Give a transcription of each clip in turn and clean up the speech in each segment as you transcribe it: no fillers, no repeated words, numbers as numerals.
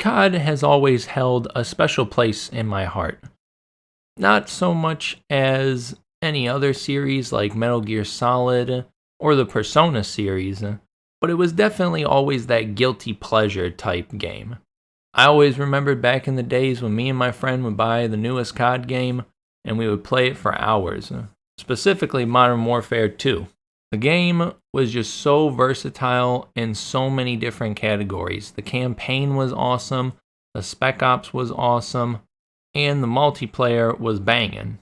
COD has always held a special place in my heart. Not so much as any other series like Metal Gear Solid or the Persona series, but it was definitely always that guilty pleasure type game. I always remembered back in the days when me and my friend would buy the newest COD game and we would play it for hours, specifically Modern Warfare 2. The game was just so versatile in so many different categories. The campaign was awesome, the Spec Ops was awesome, and the multiplayer was banging.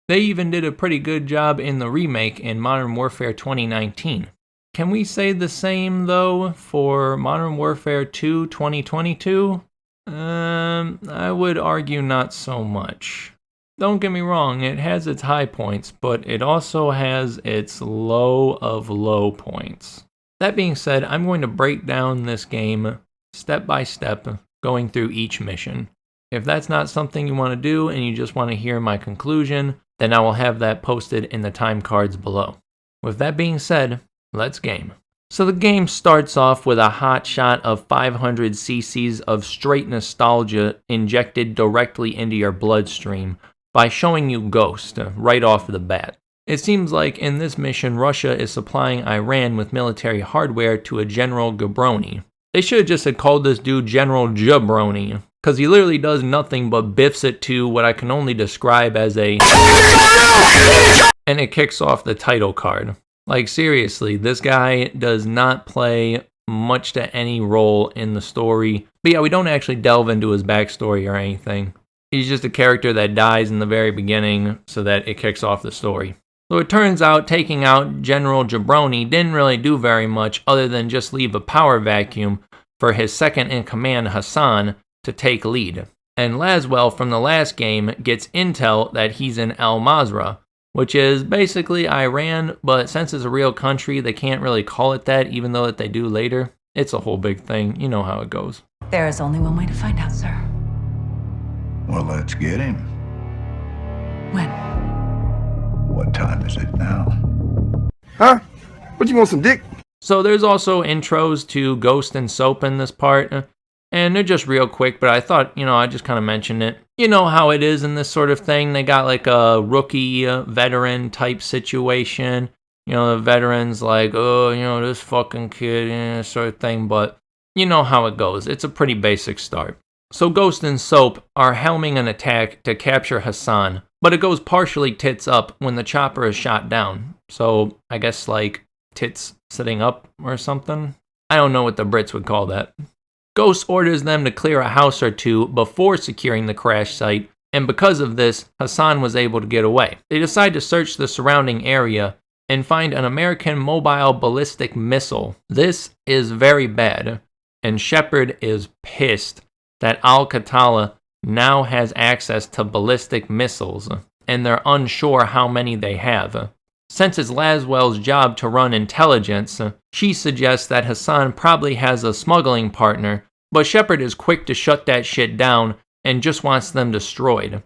They even did a pretty good job in the remake in Modern Warfare 2019. Can we say the same, though, for Modern Warfare 2 2022? I would argue not so much. Don't get me wrong, it has its high points, but it also has its low of low points. That being said, I'm going to break down this game step by step, going through each mission. If that's not something you want to do and you just want to hear my conclusion, then I will have that posted in the time cards below. With that being said, let's game. So the game starts off with a hot shot of 500 cc's of straight nostalgia injected directly into your bloodstream by showing you Ghost right off the bat. It seems like in this mission, Russia is supplying Iran with military hardware to a General Gabroni. They should have just had called this dude General Jabroni, because he literally does nothing but biffs it to what I can only describe as a and it kicks off the title card. Like seriously, this guy does not play much to any role in the story. But yeah, we don't actually delve into his backstory or anything. He's just a character that dies in the very beginning so that it kicks off the story. So it turns out taking out General Jabroni didn't really do very much other than just leave a power vacuum for his second in command, Hassan, to take lead. And Laswell from the last game gets intel that he's in Al Mazrah, which is basically Iran, but since it's a real country, they can't really call it that, even though that they do later. It's a whole big thing. You know how it goes. There is only one way to find out, sir. Well, let's get him. When? What time is it now? Huh? What, you want some dick? So there's also intros to Ghost and Soap in this part, and they're just real quick, but I thought, I'd just kind of mention it. You know how it is in this sort of thing. They got like a rookie veteran type situation. The veteran's like, oh, this fucking kid, sort of thing, but you know how it goes. It's a pretty basic start. So Ghost and Soap are helming an attack to capture Hassan, but it goes partially tits up when the chopper is shot down. So I guess like tits sitting up or something? I don't know what the Brits would call that. Ghost orders them to clear a house or two before securing the crash site, and because of this, Hassan was able to get away. They decide to search the surrounding area and find an American mobile ballistic missile. This is very bad, and Shepard is pissed that Al-Qatala now has access to ballistic missiles, and they're unsure how many they have. Since it's Laswell's job to run intelligence, she suggests that Hassan probably has a smuggling partner, but Shepard is quick to shut that shit down and just wants them destroyed.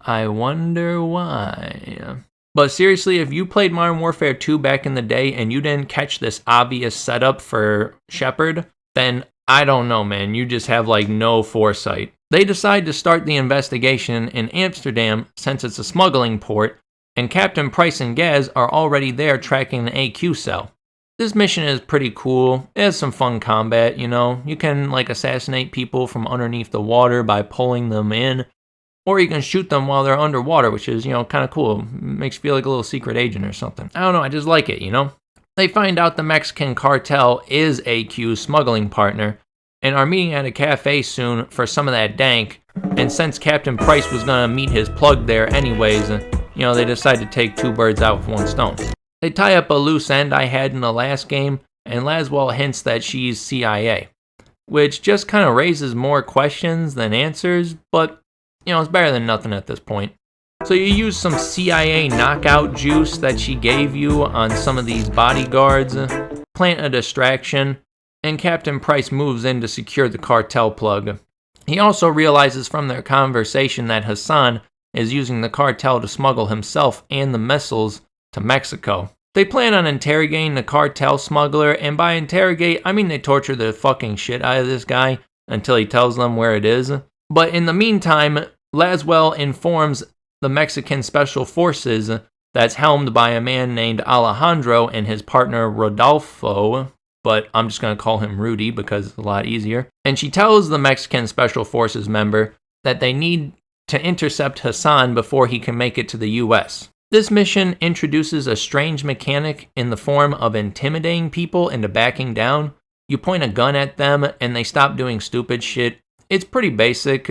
I wonder why. But seriously, if you played Modern Warfare 2 back in the day and you didn't catch this obvious setup for Shepard, then I don't know, man. You just have like no foresight. They decide to start the investigation in Amsterdam since it's a smuggling port, and Captain Price and Gaz are already there tracking the AQ cell. This mission is pretty cool. It has some fun combat, You can like assassinate people from underneath the water by pulling them in, or you can shoot them while they're underwater, which is, kind of cool. Makes you feel like a little secret agent or something. I don't know, I just like it, They find out the Mexican cartel is AQ's smuggling partner, and are meeting at a cafe soon for some of that dank, and since Captain Price was going to meet his plug there anyways, they decide to take two birds out with one stone. They tie up a loose end I had in the last game, and Laswell hints that she's CIA, which just kind of raises more questions than answers, but, it's better than nothing at this point. So you use some CIA knockout juice that she gave you on some of these bodyguards, plant a distraction, and Captain Price moves in to secure the cartel plug. He also realizes from their conversation that Hassan is using the cartel to smuggle himself and the missiles to Mexico. They plan on interrogating the cartel smuggler, and by interrogate, I mean they torture the fucking shit out of this guy until he tells them where it is. But in the meantime, Laswell informs the Mexican Special Forces that's helmed by a man named Alejandro and his partner Rodolfo, but I'm just going to call him Rudy because it's a lot easier. And she tells the Mexican Special Forces member that they need to intercept Hassan before he can make it to the US. This mission introduces a strange mechanic in the form of intimidating people into backing down. You point a gun at them and they stop doing stupid shit. It's pretty basic,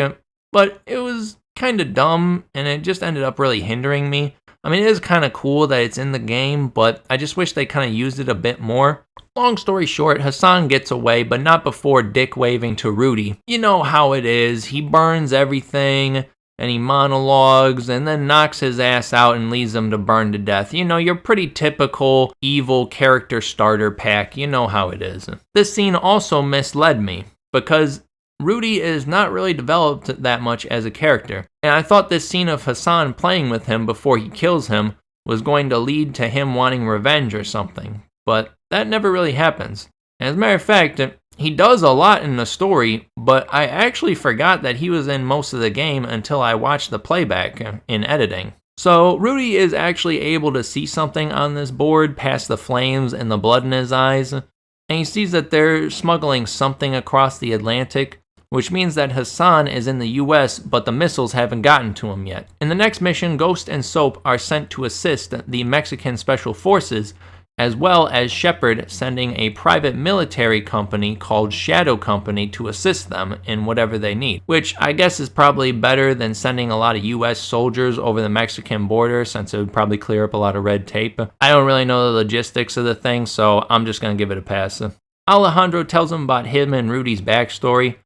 but it was kind of dumb and it just ended up really hindering me. I mean, it is kind of cool that it's in the game, but I just wish they kind of used it a bit more. Long story short, Hassan gets away, but not before dick waving to Rudy. You know how it is. He burns everything, and he monologues, and then knocks his ass out and leaves him to burn to death. You know, your pretty typical evil character starter pack. You know how it is. This scene also misled me, because Rudy is not really developed that much as a character, and I thought this scene of Hassan playing with him before he kills him was going to lead to him wanting revenge or something, but that never really happens. As a matter of fact, he does a lot in the story, but I actually forgot that he was in most of the game until I watched the playback in editing. So Rudy is actually able to see something on this board past the flames and the blood in his eyes, and he sees that they're smuggling something across the Atlantic, which means that Hassan is in the US, but the missiles haven't gotten to him yet. In the next mission, Ghost and Soap are sent to assist the Mexican Special Forces, as well as Shepard sending a private military company called Shadow Company to assist them in whatever they need, which I guess is probably better than sending a lot of US soldiers over the Mexican border, since it would probably clear up a lot of red tape. I don't really know the logistics of the thing, so I'm just going to give it a pass. Alejandro tells him about him and Rudy's backstory.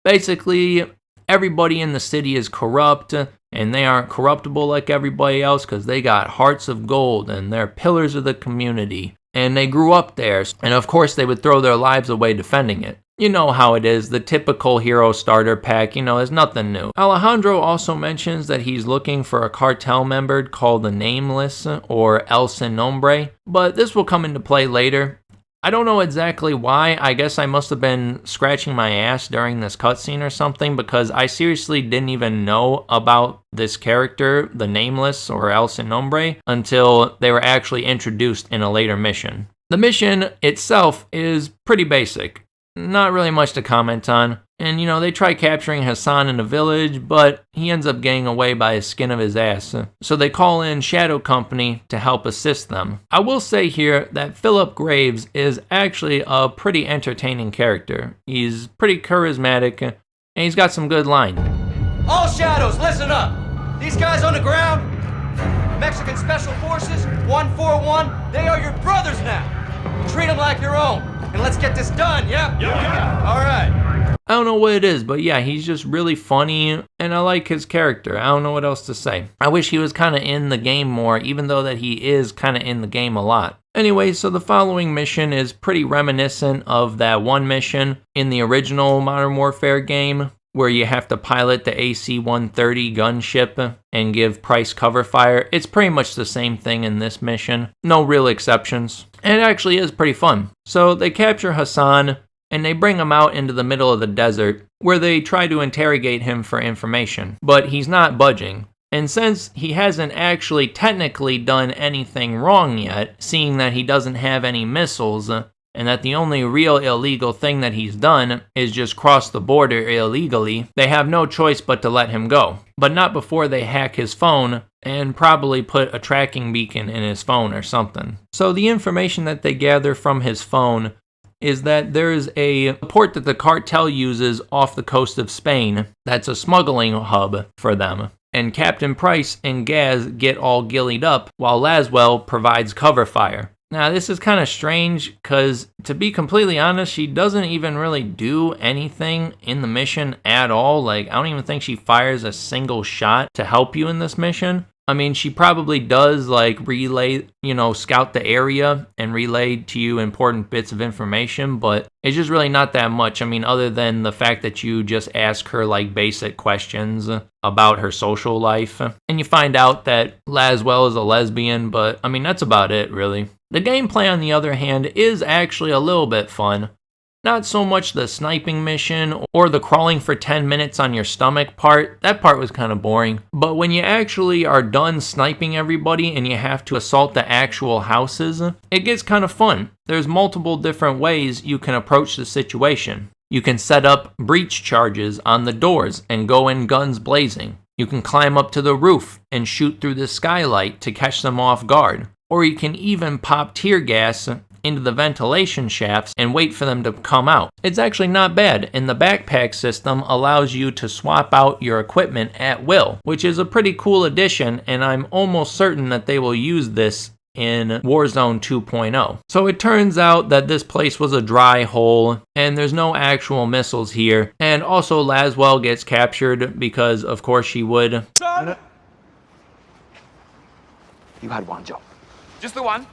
Basically, everybody in the city is corrupt, and they aren't corruptible like everybody else because they got hearts of gold and they're pillars of the community. And they grew up there, and of course they would throw their lives away defending it. You know how it is, the typical hero starter pack, you know, there's nothing new. Alejandro also mentions that he's looking for a cartel member called the Nameless, or El Sin Nombre, but this will come into play later. I don't know exactly why. I guess I must have been scratching my ass during this cutscene or something, because I seriously didn't even know about this character, the Nameless or El Sin Nombre, until they were actually introduced in a later mission. The mission itself is pretty basic. Not really much to comment on. And, you know, they try capturing Hassan in a village, but he ends up getting away by the skin of his ass. So they call in Shadow Company to help assist them. I will say here that Philip Graves is actually a pretty entertaining character. He's pretty charismatic, and he's got some good lines. All Shadows, listen up! These guys on the ground, Mexican Special Forces, 141, they are your brothers now. Treat them like your own, and let's get this done, yeah? Yeah. All right. I don't know what it is, but yeah, he's just really funny, and I like his character. I don't know what else to say. I wish he was kind of in the game more, even though that he is kind of in the game a lot. Anyway, so the following mission is pretty reminiscent of that one mission in the original Modern Warfare game, where you have to pilot the AC-130 gunship and give Price cover fire. It's pretty much the same thing in this mission. No real exceptions. And it actually is pretty fun. So they capture Hassan, and they bring him out into the middle of the desert, where they try to interrogate him for information. But he's not budging. And since he hasn't actually technically done anything wrong yet, seeing that he doesn't have any missiles, and that the only real illegal thing that he's done is just cross the border illegally, they have no choice but to let him go. But not before they hack his phone and probably put a tracking beacon in his phone or something. So the information that they gather from his phone is that there's a port that the cartel uses off the coast of Spain that's a smuggling hub for them. And Captain Price and Gaz get all gillied up while Laswell provides cover fire. Now this is kind of strange because, to be completely honest, she doesn't even really do anything in the mission at all. Like, I don't even think she fires a single shot to help you in this mission. I mean, she probably does, like, relay, scout the area and relay to you important bits of information, but it's just really not that much. I mean, other than the fact that you just ask her, like, basic questions about her social life, and you find out that Laswell is a lesbian, but, I mean, that's about it, really. The gameplay, on the other hand, is actually a little bit fun. Not so much the sniping mission or the crawling for 10 minutes on your stomach part. That part was kind of boring. But when you actually are done sniping everybody and you have to assault the actual houses, it gets kind of fun. There's multiple different ways you can approach the situation. You can set up breach charges on the doors and go in guns blazing. You can climb up to the roof and shoot through the skylight to catch them off guard. Or you can even pop tear gas into the ventilation shafts and wait for them to come out. It's actually not bad, and the backpack system allows you to swap out your equipment at will, which is a pretty cool addition, and I'm almost certain that they will use this in Warzone 2.0. So it turns out that this place was a dry hole, and there's no actual missiles here, and also Laswell gets captured because of course she would. Son! You had one job. Just the one?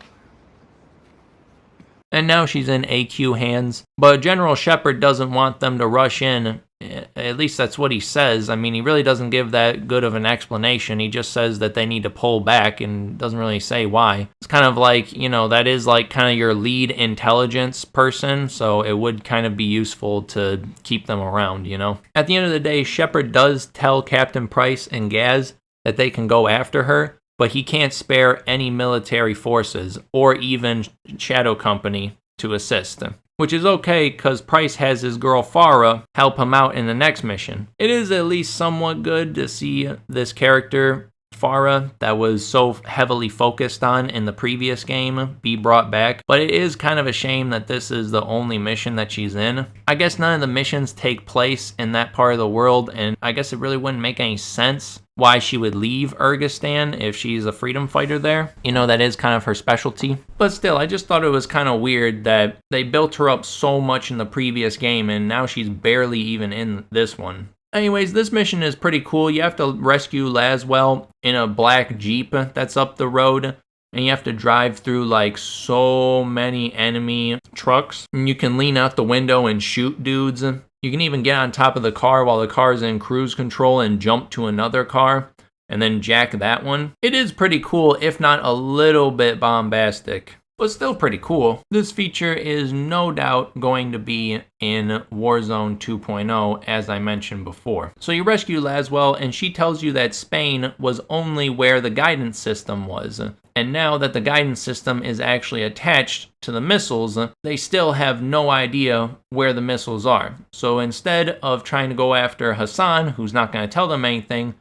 And now she's in AQ hands. But General Shepard doesn't want them to rush in. At least that's what he says. I mean, he really doesn't give that good of an explanation. He just says that they need to pull back and doesn't really say why. It's kind of like, that is like kind of your lead intelligence person, so it would kind of be useful to keep them around, At the end of the day, Shepard does tell Captain Price and Gaz that they can go after her, but he can't spare any military forces or even Shadow Company to assist him. Which is okay, because Price has his girl Farah help him out in the next mission. It is at least somewhat good to see this character, Farah, that was so heavily focused on in the previous game, be brought back. But it is kind of a shame that this is the only mission that she's in. I guess none of the missions take place in that part of the world, and I guess it really wouldn't make any sense why she would leave Urgistan if she's a freedom fighter there. That is kind of her specialty. But still, I just thought it was kind of weird that they built her up so much in the previous game and now she's barely even in this one. Anyways, this mission is pretty cool. You have to rescue Laswell in a black Jeep that's up the road. And you have to drive through like so many enemy trucks. And you can lean out the window and shoot dudes. You can even get on top of the car while the car is in cruise control and jump to another car and then jack that one. It is pretty cool, if not a little bit bombastic, but still pretty cool. This feature is no doubt going to be in Warzone 2.0, as I mentioned before. So you rescue Laswell, and she tells you that Spain was only where the guidance system was. And now that the guidance system is actually attached to the missiles, they still have no idea where the missiles are. So instead of trying to go after Hassan, who's not going to tell them anything,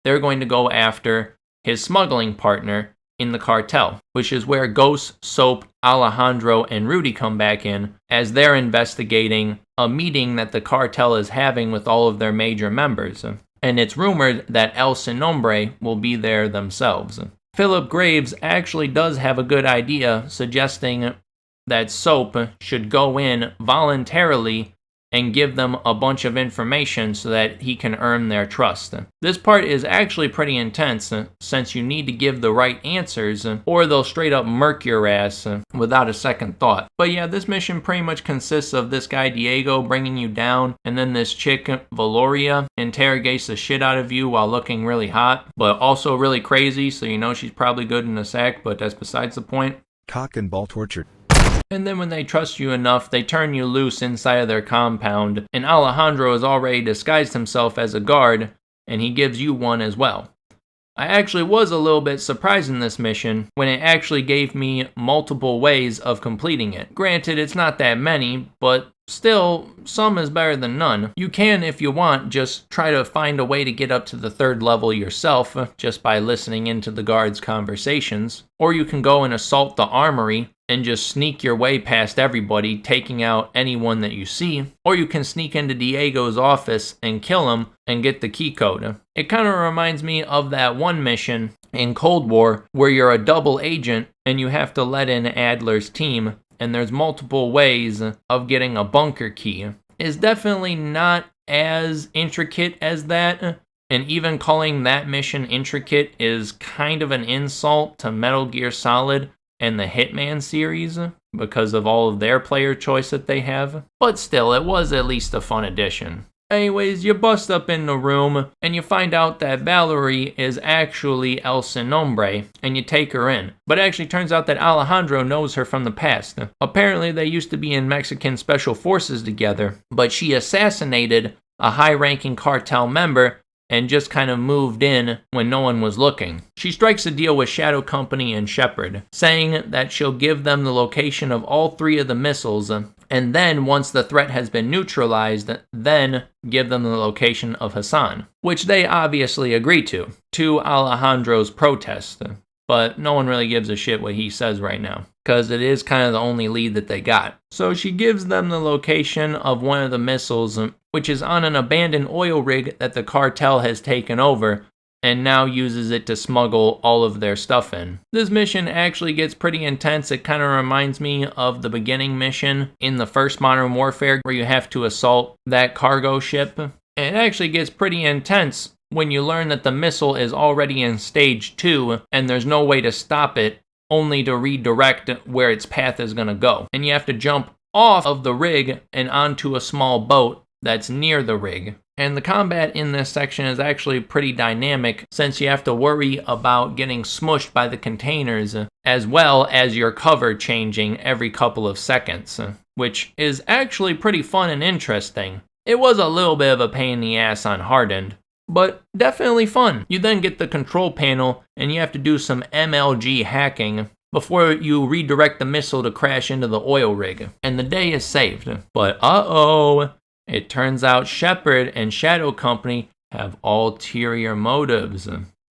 they're going to go after his smuggling partner in the cartel, which is where Ghost, Soap, Alejandro, and Rudy come back in as they're investigating a meeting that the cartel is having with all of their major members. And it's rumored that El Sin Nombre will be there themselves. Philip Graves actually does have a good idea, suggesting that Soap should go in voluntarily and give them a bunch of information so that he can earn their trust. This part is actually pretty intense, since you need to give the right answers or they'll straight up murk your ass without a second thought. But yeah, this mission pretty much consists of this guy Diego bringing you down, and then this chick Valoria interrogates the shit out of you while looking really hot, but also really crazy, so you know she's probably good in a sack, but that's besides the point. Cock and ball torture. And then when they trust you enough, they turn you loose inside of their compound, and Alejandro has already disguised himself as a guard, and he gives you one as well. I actually was a little bit surprised in this mission when it actually gave me multiple ways of completing it. Granted, it's not that many, but still, some is better than none. You can, if you want, just try to find a way to get up to the 3rd level yourself, just by listening into the guards' conversations. Or you can go and assault the armory and just sneak your way past everybody, taking out anyone that you see. Or you can sneak into Diego's office and kill him and get the key code. It kind of reminds me of that one mission in Cold War where you're a double agent and you have to let in Adler's team, and there's multiple ways of getting a bunker key. It's definitely not as intricate as that, and even calling that mission intricate is kind of an insult to Metal Gear Solid and the Hitman series because of all of their player choice that they have. But still, it was at least a fun addition. Anyways, you bust up in the room, and you find out that Valerie is actually El Sin Nombre, and you take her in. But it actually turns out that Alejandro knows her from the past. Apparently, they used to be in Mexican Special Forces together, but she assassinated a high-ranking cartel member and just kind of moved in when no one was looking. She strikes a deal with Shadow Company and Shepard, saying that she'll give them the location of all 3 of the missiles, and then once the threat has been neutralized, then give them the location of Hassan, which they obviously agree to Alejandro's protest. But no one really gives a shit what he says right now, because it is kind of the only lead that they got. So she gives them the location of one of the missiles, which is on an abandoned oil rig that the cartel has taken over, and now uses it to smuggle all of their stuff in. This mission actually gets pretty intense. It kind of reminds me of the beginning mission in the first Modern Warfare, where you have to assault that cargo ship. And it actually gets pretty intense when you learn that the missile is already in stage 2 and there's no way to stop it, only to redirect where its path is going to go. And you have to jump off of the rig and onto a small boat that's near the rig. And the combat in this section is actually pretty dynamic, since you have to worry about getting smushed by the containers, as well as your cover changing every couple of seconds, which is actually pretty fun and interesting. It was a little bit of a pain in the ass on Hardened, but definitely fun. You then get the control panel, and you have to do some MLG hacking before you redirect the missile to crash into the oil rig, and the day is saved. But it turns out Shepard and Shadow Company have ulterior motives.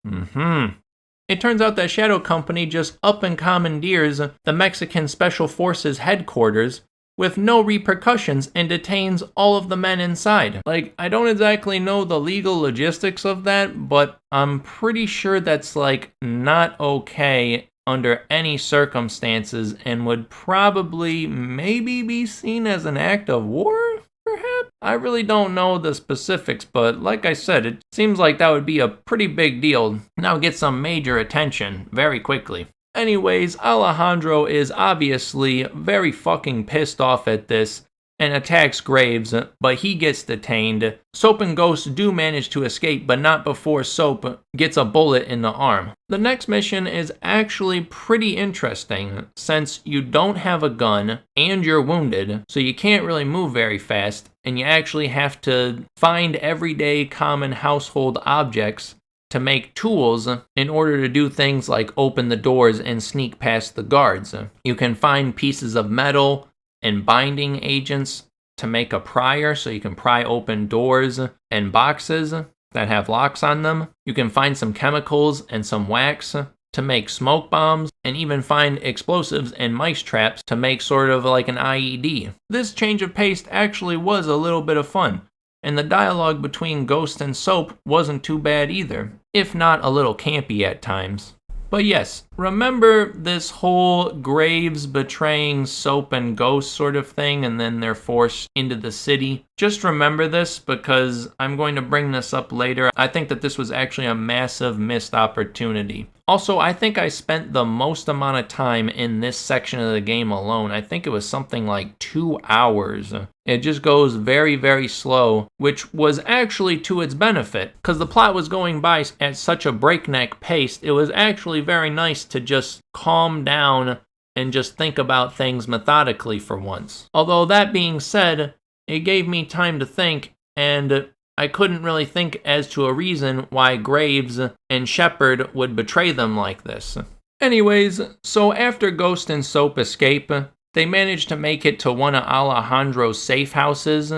It turns out that Shadow Company just up and commandeers the Mexican Special Forces headquarters with no repercussions and detains all of the men inside. Like, I don't exactly know the legal logistics of that, but I'm pretty sure that's like not okay under any circumstances and would probably maybe be seen as an act of war, perhaps? I really don't know the specifics, but like I said, it seems like that would be a pretty big deal. Now get some major attention very quickly. Anyways, Alejandro is obviously very fucking pissed off at this and attacks Graves, but he gets detained. Soap and Ghost do manage to escape, but not before Soap gets a bullet in the arm. The next mission is actually pretty interesting, since you don't have a gun and you're wounded, so you can't really move very fast, and you actually have to find everyday common household objects to make tools in order to do things like open the doors and sneak past the guards. You can find pieces of metal and binding agents to make a prier so you can pry open doors and boxes that have locks on them. You can find some chemicals and some wax to make smoke bombs, and even find explosives and mice traps to make sort of like an IED. This change of pace actually was a little bit of fun, and the dialogue between Ghost and Soap wasn't too bad either, if not a little campy at times. But yes, remember this whole Graves betraying Soap and Ghost sort of thing, and then they're forced into the city? Just remember this, because I'm going to bring this up later. I think that this was actually a massive missed opportunity. Also, I think I spent the most amount of time in this section of the game alone. I think it was something like 2 hours. It just goes very, very slow, which was actually to its benefit, because the plot was going by at such a breakneck pace. It was actually very nice to just calm down and just think about things methodically for once. Although that being said, it gave me time to think, and I couldn't really think as to a reason why Graves and Shepard would betray them like this. Anyways, so after Ghost and Soap escape, they manage to make it to one of Alejandro's safe houses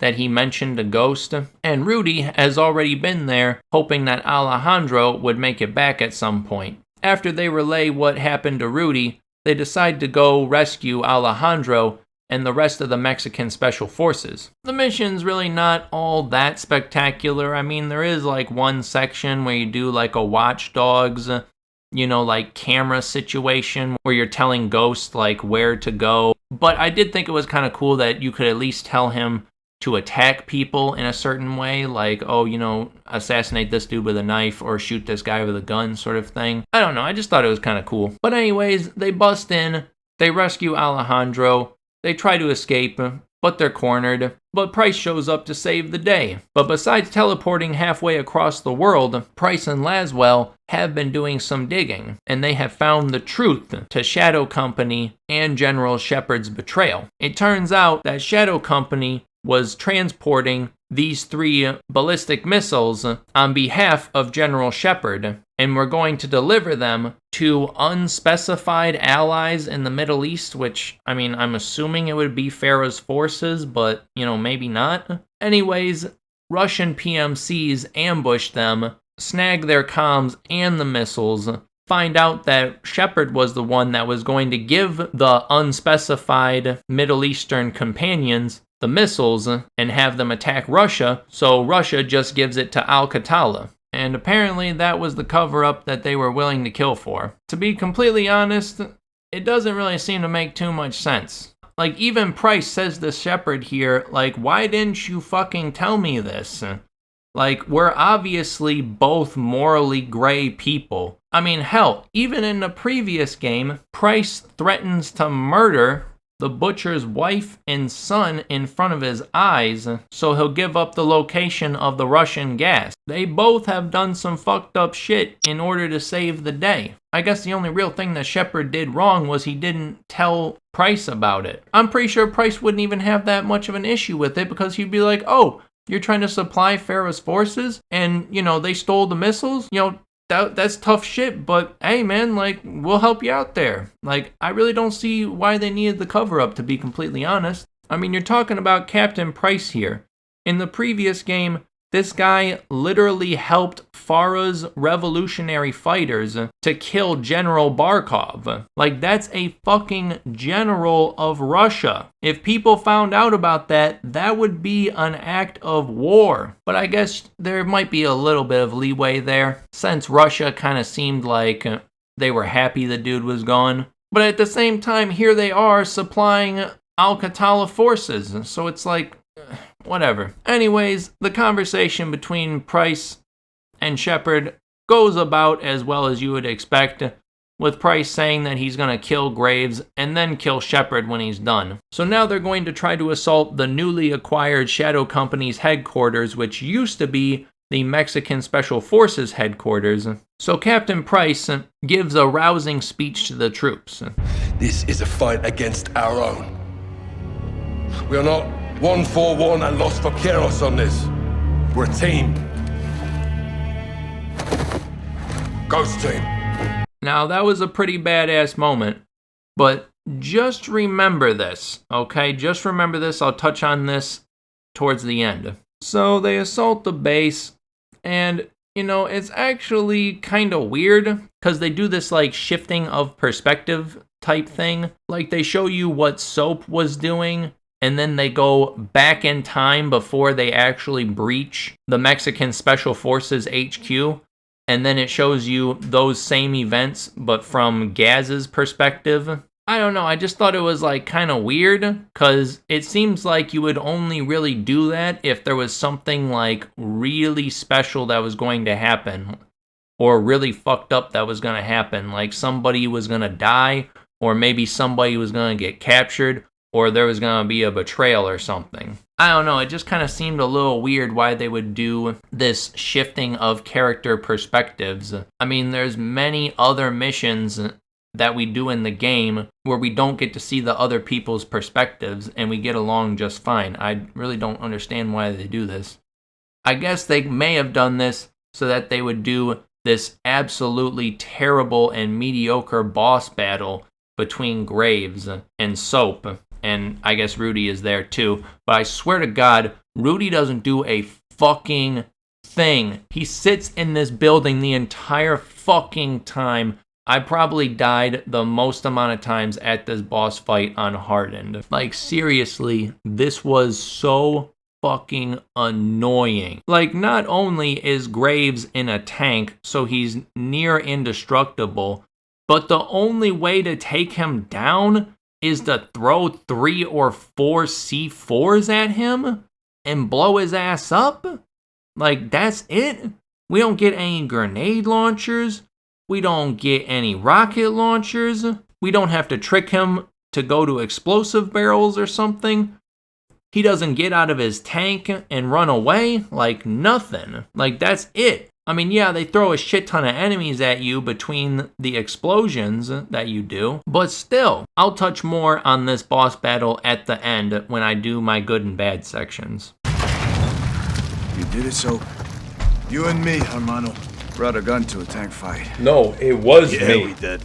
that he mentioned to Ghost, and Rudy has already been there, hoping that Alejandro would make it back at some point. After they relay what happened to Rudy, they decide to go rescue Alejandro and the rest of the Mexican Special Forces. The mission's really not all that spectacular. I mean, there is like one section where you do like a Watch Dogs, like camera situation where you're telling Ghost like where to go. But I did think it was kind of cool that you could at least tell him to attack people in a certain way, like, assassinate this dude with a knife or shoot this guy with a gun sort of thing. I don't know, I just thought it was kind of cool. But anyways, they bust in, they rescue Alejandro, they try to escape, but they're cornered. But Price shows up to save the day. But besides teleporting halfway across the world, Price and Laswell have been doing some digging, and they have found the truth to Shadow Company and General Shepard's betrayal. It turns out that Shadow Company was transporting these 3 ballistic missiles on behalf of General Shepard, and were going to deliver them to unspecified allies in the Middle East, which, I mean, I'm assuming it would be Farah's forces, but, maybe not. Anyways, Russian PMCs ambush them, snag their comms and the missiles, find out that Shepard was the one that was going to give the unspecified Middle Eastern companions the missiles and have them attack Russia, so Russia just gives it to Al-Qatala. And apparently that was the cover-up that they were willing to kill for. To be completely honest, it doesn't really seem to make too much sense. Like, even Price says to Shepard here, like, why didn't you fucking tell me this? Like, we're obviously both morally gray people. I mean, hell, even in the previous game, Price threatens to murder the butcher's wife and son in front of his eyes, so he'll give up the location of the Russian gas. They both have done some fucked up shit in order to save the day. I guess the only real thing that Shepard did wrong was he didn't tell Price about it. I'm pretty sure Price wouldn't even have that much of an issue with it, because he'd be like, oh, you're trying to supply Farah's forces, and, they stole the missiles? That's tough shit, but hey man, like, we'll help you out there. Like, I really don't see why they needed the cover-up, to be completely honest. I mean, you're talking about Captain Price here. In the previous game, this guy literally helped Farah's revolutionary fighters to kill General Barkov. Like, that's a fucking general of Russia. If people found out about that, that would be an act of war. But I guess there might be a little bit of leeway there, since Russia kind of seemed like they were happy the dude was gone. But at the same time, here they are supplying Al-Qatala forces, so it's like, whatever. Anyways, the conversation between Price and Shepard goes about as well as you would expect, with Price saying that he's going to kill Graves and then kill Shepard when he's done. So now they're going to try to assault the newly acquired Shadow Company's headquarters, which used to be the Mexican Special Forces headquarters. So Captain Price gives a rousing speech to the troops. This is a fight against our own. We are not 1-4-1 and lost for Kieros on this. We're a team. Ghost team. Now, that was a pretty badass moment, but just remember this, okay? Just remember this. I'll touch on this towards the end. So they assault the base, and, it's actually kind of weird, because they do this, like, shifting of perspective type thing. Like, they show you what Soap was doing, and then they go back in time before they actually breach the Mexican Special Forces HQ, and then it shows you those same events, but from Gaz's perspective. I don't know, I just thought it was like kind of weird, because it seems like you would only really do that if there was something like really special that was going to happen, or really fucked up that was going to happen, like somebody was going to die, or maybe somebody was going to get captured, or there was going to be a betrayal or something. I don't know, it just kind of seemed a little weird why they would do this shifting of character perspectives. I mean, there's many other missions that we do in the game where we don't get to see the other people's perspectives and we get along just fine. I really don't understand why they do this. I guess they may have done this so that they would do this absolutely terrible and mediocre boss battle between Graves and Soap. And I guess Rudy is there too. But I swear to God, Rudy doesn't do a fucking thing. He sits in this building the entire fucking time. I probably died the most amount of times at this boss fight on Hardened. Like, seriously, this was so fucking annoying. Like, not only is Graves in a tank, so he's near indestructible, but the only way to take him down is to throw 3 or 4 C4s at him and blow his ass up? Like, that's it? We don't get any grenade launchers. We don't get any rocket launchers. We don't have to trick him to go to explosive barrels or something. He doesn't get out of his tank and run away, like nothing. Like that's it. I mean, yeah, they throw a shit ton of enemies at you between the explosions that you do, but still, I'll touch more on this boss battle at the end when I do my good and bad sections. You did it, so you and me, hermano, brought a gun to a tank fight. No, it was me. We did.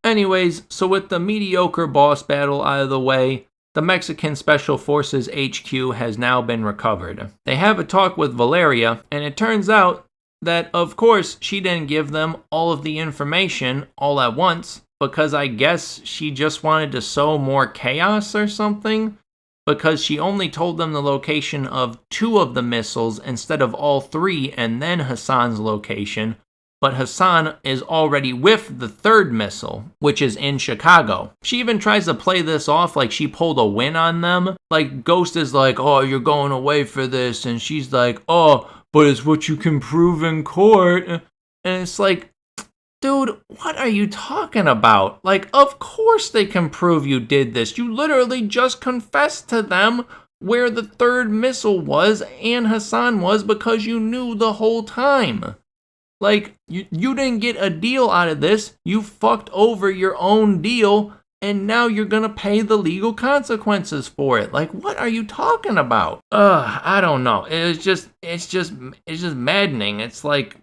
Anyways, so with the mediocre boss battle out of the way, the Mexican Special Forces HQ has now been recovered. They have a talk with Valeria, and it turns out that, of course, she didn't give them all of the information all at once, because I guess she just wanted to sow more chaos or something, because she only told them the location of 2 of the missiles instead of all 3 and then Hassan's location. But Hassan is already with the 3rd missile, which is in Chicago. She even tries to play this off like she pulled a win on them. Like, Ghost is like, oh, you're going away for this. And she's like, oh, but it's what you can prove in court. And it's like, dude, what are you talking about? Like, of course they can prove you did this. You literally just confessed to them where the 3rd missile was and Hassan was because you knew the whole time. Like, you didn't get a deal out of this. You fucked over your own deal, and now you're gonna pay the legal consequences for it. Like, what are you talking about? I don't know. It's just maddening. It's like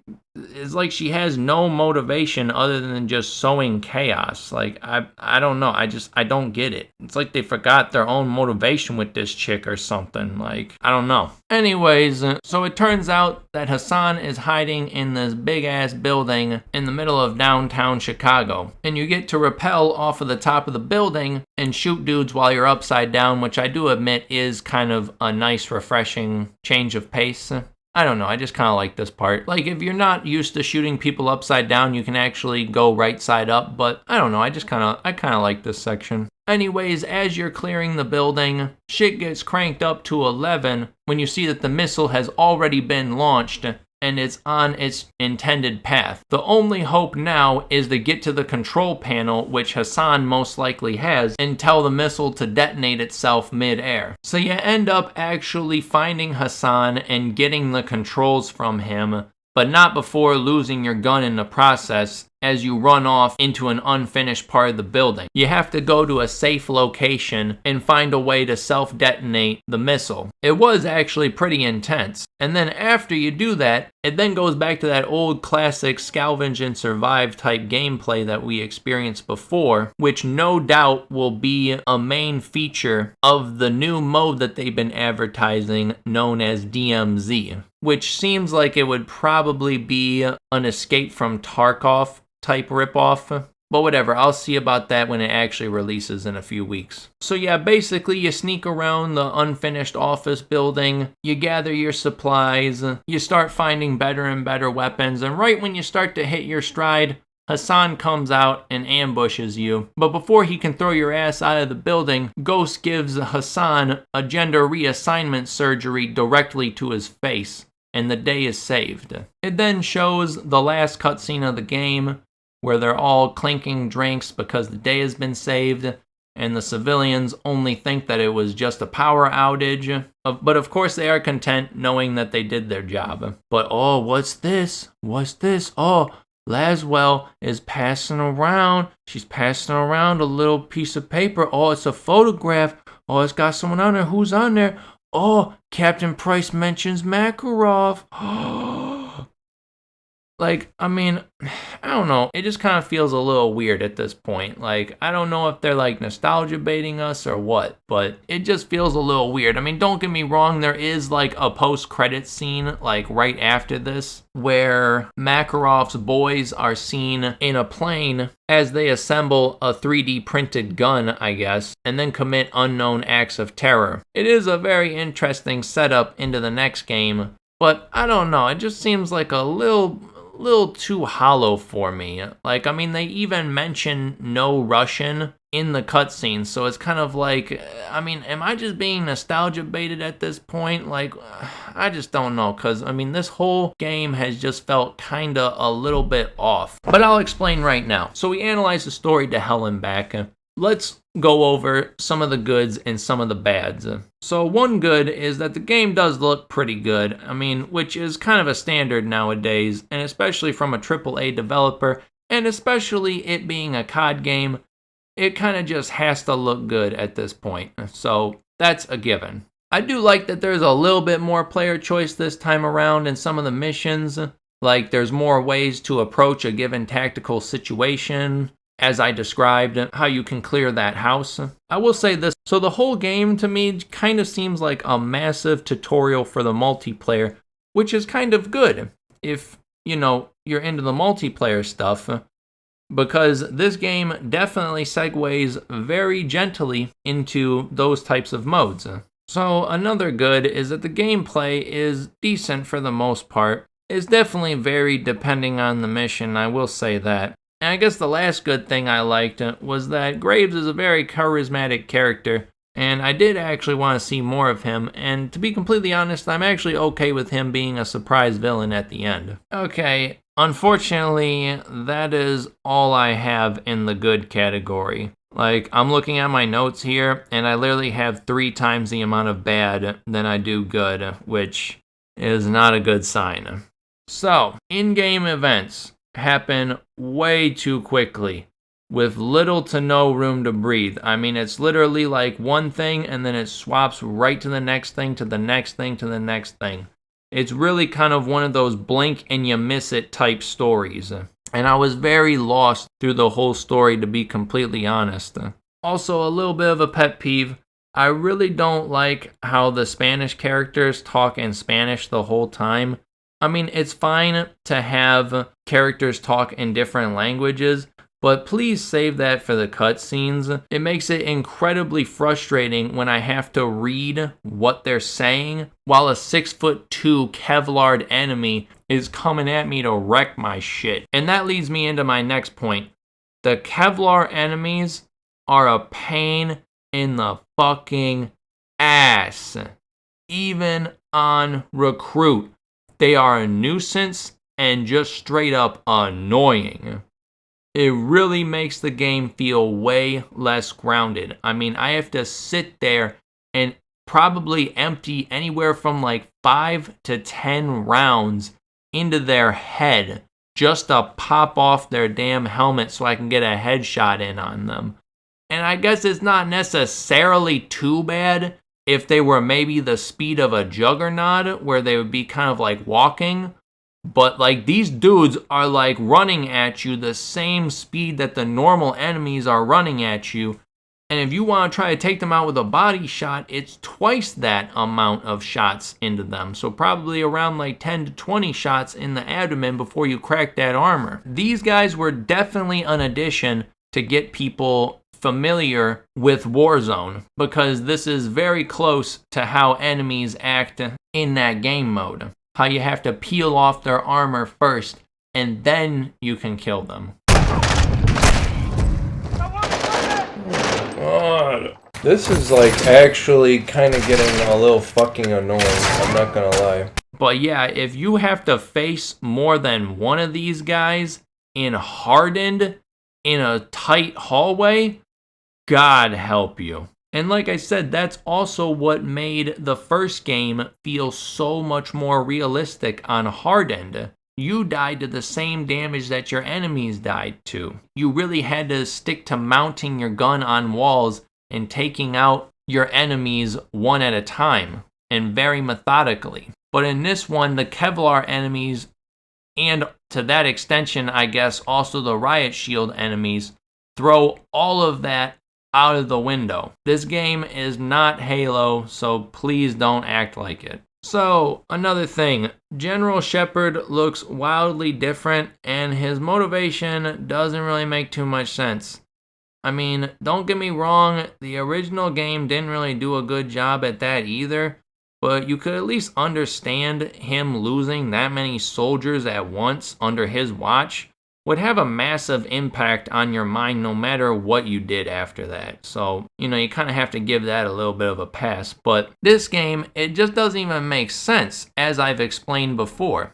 she has no motivation other than just sowing chaos. Like, I don't know. I don't get it. It's like they forgot their own motivation with this chick or something. Like, I don't know. Anyways, so it turns out that Hassan is hiding in this big ass building in the middle of downtown Chicago. And you get to rappel off of the top of the building and shoot dudes while you're upside down, which I do admit is kind of a nice, refreshing change of pace. I don't know, I just kind of like this part. Like, if you're not used to shooting people upside down, you can actually go right side up, but I don't know, I kind of like this section. Anyways, as you're clearing the building, shit gets cranked up to 11 when you see that the missile has already been launched and it's on its intended path. The only hope now is to get to the control panel, which Hassan most likely has, and tell the missile to detonate itself mid-air. So you end up actually finding Hassan and getting the controls from him, but not before losing your gun in the process as you run off into an unfinished part of the building. You have to go to a safe location and find a way to self-detonate the missile. It was actually pretty intense. And then after you do that, it then goes back to that old classic scavenge and survive type gameplay that we experienced before, which no doubt will be a main feature of the new mode that they've been advertising known as DMZ, which seems like it would probably be an Escape from Tarkov type ripoff. But whatever, I'll see about that when it actually releases in a few weeks. So yeah, basically you sneak around the unfinished office building, you gather your supplies, you start finding better and better weapons, and right when you start to hit your stride, Hassan comes out and ambushes you. But before he can throw your ass out of the building, Ghost gives Hassan a gender reassignment surgery directly to his face, and the day is saved. It then shows the last cutscene of the game, where they're all clinking drinks because the day has been saved, and the civilians only think that it was just a power outage. But of course they are content knowing that they did their job. But oh, what's this? What's this? Oh, Laswell is passing around. She's passing around a little piece of paper. Oh, it's a photograph. Oh, it's got someone on there. Who's on there? Oh, Captain Price mentions Makarov. Like, I mean, I don't know. It just kind of feels a little weird at this point. Like, I don't know if they're like nostalgia baiting us or what, but it just feels a little weird. I mean, don't get me wrong. There is like a post-credit scene like right after this where Makarov's boys are seen in a plane as they assemble a 3D printed gun, I guess, and then commit unknown acts of terror. It is a very interesting setup into the next game, but I don't know. It just seems like a little too hollow for me. Like, I mean, they even mention no Russian in the cutscene, so it's kind of like, I mean, am I just being nostalgia baited at this point? Like, I just don't know, because, I mean, this whole game has just felt kind of a little bit off. But I'll explain right now. So we analyze the story to hell and back. let's go over some of the goods and some of the bads. So one good is that the game does look pretty good. I mean, which is kind of a standard nowadays, and especially from a AAA developer, and especially it being a COD game, it kind of just has to look good at this point. So that's a given. I do like that there's a little bit more player choice this time around in some of the missions. Like there's more ways to approach a given tactical situation, as I described, how you can clear that house. I will say this, so the whole game to me kind of seems like a massive tutorial for the multiplayer, which is kind of good if, you know, you're into the multiplayer stuff, because this game definitely segues very gently into those types of modes. So another good is that the gameplay is decent for the most part. It's definitely varied depending on the mission, I will say that. And I guess the last good thing I liked was that Graves is a very charismatic character, and I did actually want to see more of him, and to be completely honest, I'm actually okay with him being a surprise villain at the end. Okay, unfortunately, that is all I have in the good category. Like, I'm looking at my notes here, and I literally have 3 times the amount of bad than I do good, which is not a good sign. So, in-game events happen way too quickly with little to no room to breathe. I mean, it's literally like one thing and then it swaps right to the next thing, to the next thing, to the next thing. It's really kind of one of those blink and you miss it type stories. And I was very lost through the whole story, to be completely honest. Also, a little bit of a pet peeve. I really don't like how the Spanish characters talk in Spanish the whole time. I mean, it's fine to have characters talk in different languages, but please save that for the cutscenes. It makes it incredibly frustrating when I have to read what they're saying while a 6'2" Kevlar enemy is coming at me to wreck my shit. And that leads me into my next point. The Kevlar enemies are a pain in the fucking ass. Even on Recruit. They are a nuisance and just straight up annoying. It really makes the game feel way less grounded. I mean, I have to sit there and probably empty anywhere from like 5 to 10 rounds into their head just to pop off their damn helmet so I can get a headshot in on them. And I guess it's not necessarily too bad if they were maybe the speed of a juggernaut, where they would be kind of like walking. But like these dudes are like running at you the same speed that the normal enemies are running at you. And if you want to try to take them out with a body shot, it's twice that amount of shots into them. So probably around like 10 to 20 shots in the abdomen before you crack that armor. These guys were definitely an addition to get people familiar with Warzone, because this is very close to how enemies act in that game mode. How you have to peel off their armor first, and then you can kill them. God, this is like actually kind of getting a little fucking annoying, I'm not gonna lie. But yeah, if you have to face more than one of these guys in hardened, in a tight hallway, God help you. And like I said, that's also what made the first game feel so much more realistic on hardened. You died to the same damage that your enemies died to. You really had to stick to mounting your gun on walls and taking out your enemies one at a time, and very methodically. But in this one, the Kevlar enemies, and to that extension, I guess, also the Riot Shield enemies, throw all of that out of the window. This game is not Halo, so please don't act like it. So, another thing, General Shepard looks wildly different, and his motivation doesn't really make too much sense. I mean, don't get me wrong, the original game didn't really do a good job at that either, but you could at least understand him losing that many soldiers at once under his watch would have a massive impact on your mind no matter what you did after that. So, you know, you kind of have to give that a little bit of a pass. But this game, it just doesn't even make sense, as I've explained before.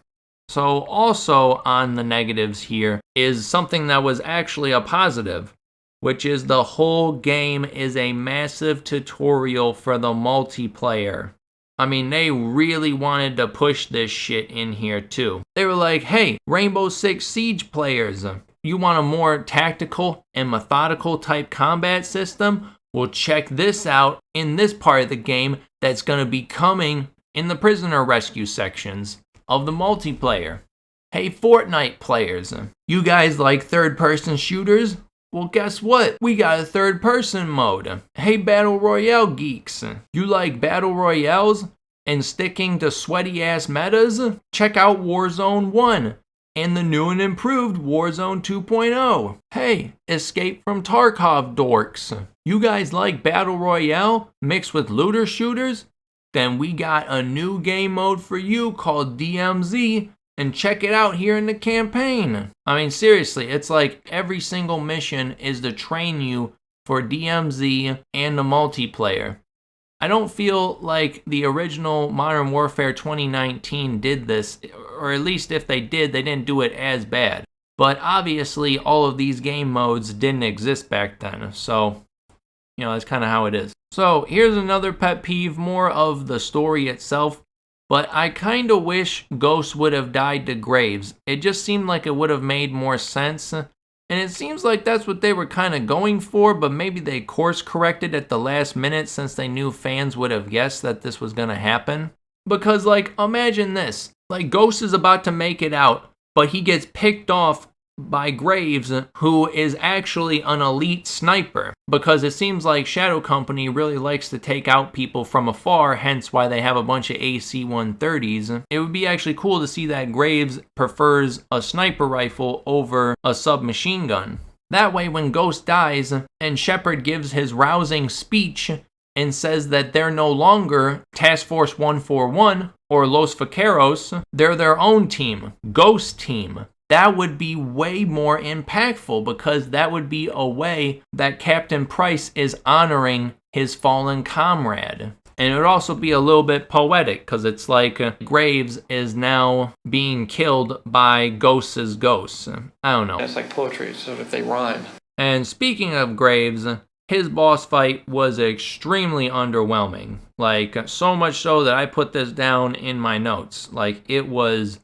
So also on the negatives here is something that was actually a positive. which is the whole game is a massive tutorial for the multiplayer. I mean, they really wanted to push this shit in here too. They were like, hey, Rainbow Six Siege players, you want a more tactical and methodical type combat system? Well, check this out in this part of the game that's going to be coming in the prisoner rescue sections of the multiplayer. Hey, Fortnite players, you guys like third-person shooters? Well, guess what? We got a third-person mode. Hey, Battle Royale geeks, you like Battle Royales and sticking to sweaty-ass metas? Check out Warzone 1 and the new and improved Warzone 2.0. Hey, Escape from Tarkov dorks, you guys like Battle Royale mixed with looter shooters? Then we got a new game mode for you called DMZ, and check it out here in the campaign. I mean, seriously, it's like every single mission is to train you for DMZ and the multiplayer. I don't feel like the original Modern Warfare 2019 did this, or at least if they did, they didn't do it as bad. But obviously, all of these game modes didn't exist back then, so, you know, that's kind of how it is. So, here's another pet peeve, more of the story itself. But I kind of wish Ghost would have died to Graves. It just seemed like it would have made more sense. And it seems like that's what they were kind of going for, but maybe they course corrected at the last minute since they knew fans would have guessed that this was going to happen. Because, like, imagine this. Like, Ghost is about to make it out, but he gets picked off by Graves, who is actually an elite sniper, because it seems like Shadow Company really likes to take out people from afar, hence why they have a bunch of AC-130s. It would be actually cool to see that Graves prefers a sniper rifle over a submachine gun. That way, when Ghost dies and Shepard gives his rousing speech and says that they're no longer Task Force 141 or Los Vaqueros, they're their own team, Ghost Team. That would be way more impactful, because that would be a way that Captain Price is honoring his fallen comrade. And it would also be a little bit poetic, because it's like Graves is now being killed by Ghost's ghosts. I don't know. It's like poetry, so if they rhyme. And speaking of Graves, his boss fight was extremely underwhelming. Like, so much so that I put this down in my notes. Like, it was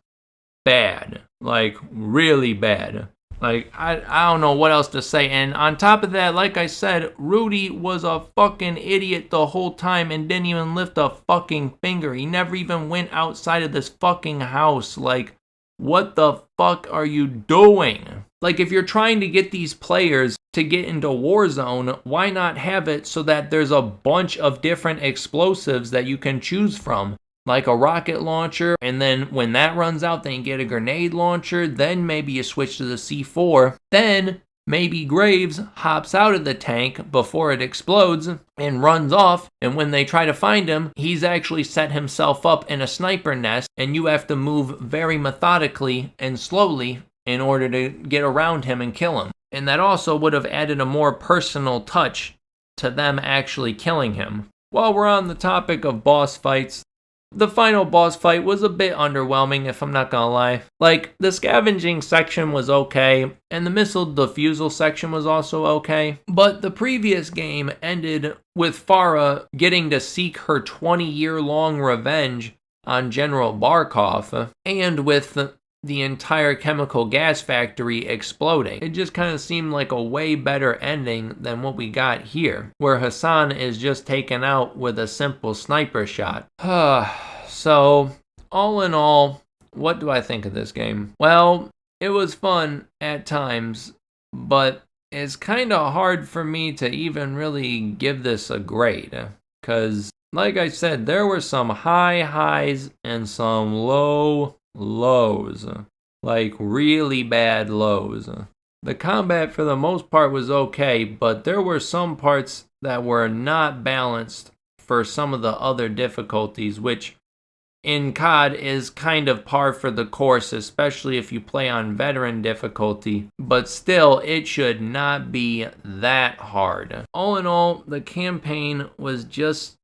bad. Like, really bad. Like, I don't know what else to say. And on top of that, like I said, Rudy was a fucking idiot the whole time and didn't even lift a fucking finger. He never even went outside of this fucking house. Like, what the fuck are you doing? Like, if you're trying to get these players to get into Warzone, why not have it so that there's a bunch of different explosives that you can choose from? Like a rocket launcher, and then when that runs out, then you get a grenade launcher, then maybe you switch to the C4, then maybe Graves hops out of the tank before it explodes and runs off, and when they try to find him, he's actually set himself up in a sniper nest, and you have to move very methodically and slowly in order to get around him and kill him. And that also would have added a more personal touch to them actually killing him. While we're on the topic of boss fights, the final boss fight was a bit underwhelming, if I'm not gonna lie. Like, the scavenging section was okay, and the missile defusal section was also okay, but the previous game ended with Farah getting to seek her 20-year-long revenge on General Barkov, and with the entire chemical gas factory exploding. It just kind of seemed like a way better ending than what we got here, where Hassan is just taken out with a simple sniper shot. So, all in all, what do I think of this game? Well, it was fun at times, but it's kind of hard for me to even really give this a grade, because, like I said, there were some high highs and some low lows, like really bad lows. The combat for the most part was okay, but there were some parts that were not balanced for some of the other difficulties, which in COD is kind of par for the course, especially if you play on veteran difficulty, but still, it should not be that hard. All in all, the campaign was just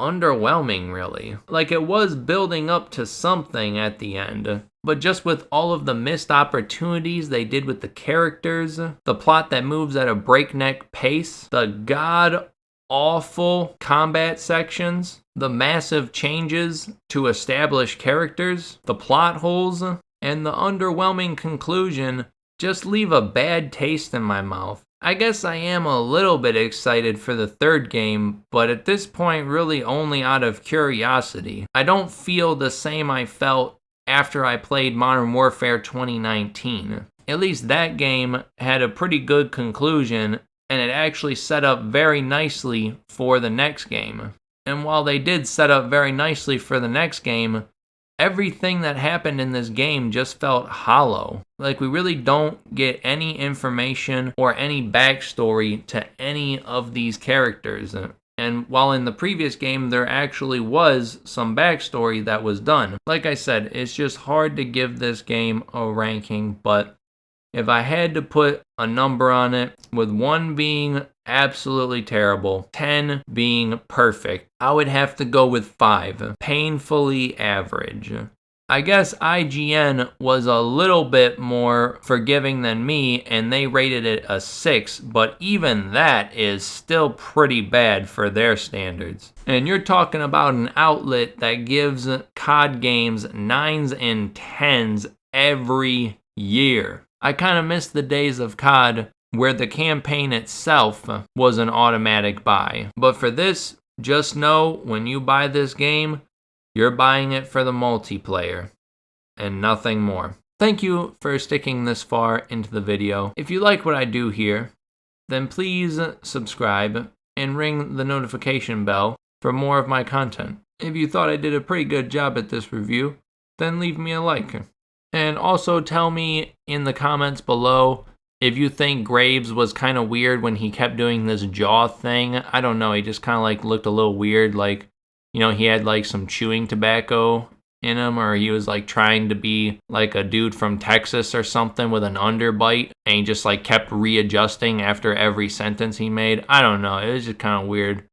underwhelming, really. Like, it was building up to something at the end, but just with all of the missed opportunities they did with the characters, the plot that moves at a breakneck pace, the god-awful combat sections, the massive changes to establish characters, the plot holes, and the underwhelming conclusion just leave a bad taste in my mouth. I guess I am a little bit excited for the third game, but at this point really only out of curiosity. I don't feel the same I felt after I played Modern Warfare 2019. At least that game had a pretty good conclusion, and it actually set up very nicely for the next game. And while they did set up very nicely for the next game, everything that happened in this game just felt hollow. Like, we really don't get any information or any backstory to any of these characters. And while in the previous game there actually was some backstory that was done. Like I said, it's just hard to give this game a ranking, but if I had to put a number on it, with 1 being absolutely terrible, 10 being perfect, I would have to go with 5, painfully average. I guess IGN was a little bit more forgiving than me, and they rated it a 6, but even that is still pretty bad for their standards. And you're talking about an outlet that gives COD games 9s and 10s every year. I kind of miss the days of COD where the campaign itself was an automatic buy. But for this, just know when you buy this game, you're buying it for the multiplayer and nothing more. Thank you for sticking this far into the video. If you like what I do here, then please subscribe and ring the notification bell for more of my content. If you thought I did a pretty good job at this review, then leave me a like. And also tell me in the comments below if you think Graves was kind of weird when he kept doing this jaw thing. I don't know, he just kind of like looked a little weird, like, you know, he had like some chewing tobacco in him, or he was like trying to be like a dude from Texas or something with an underbite, and he just like kept readjusting after every sentence he made. I don't know, it was just kind of weird.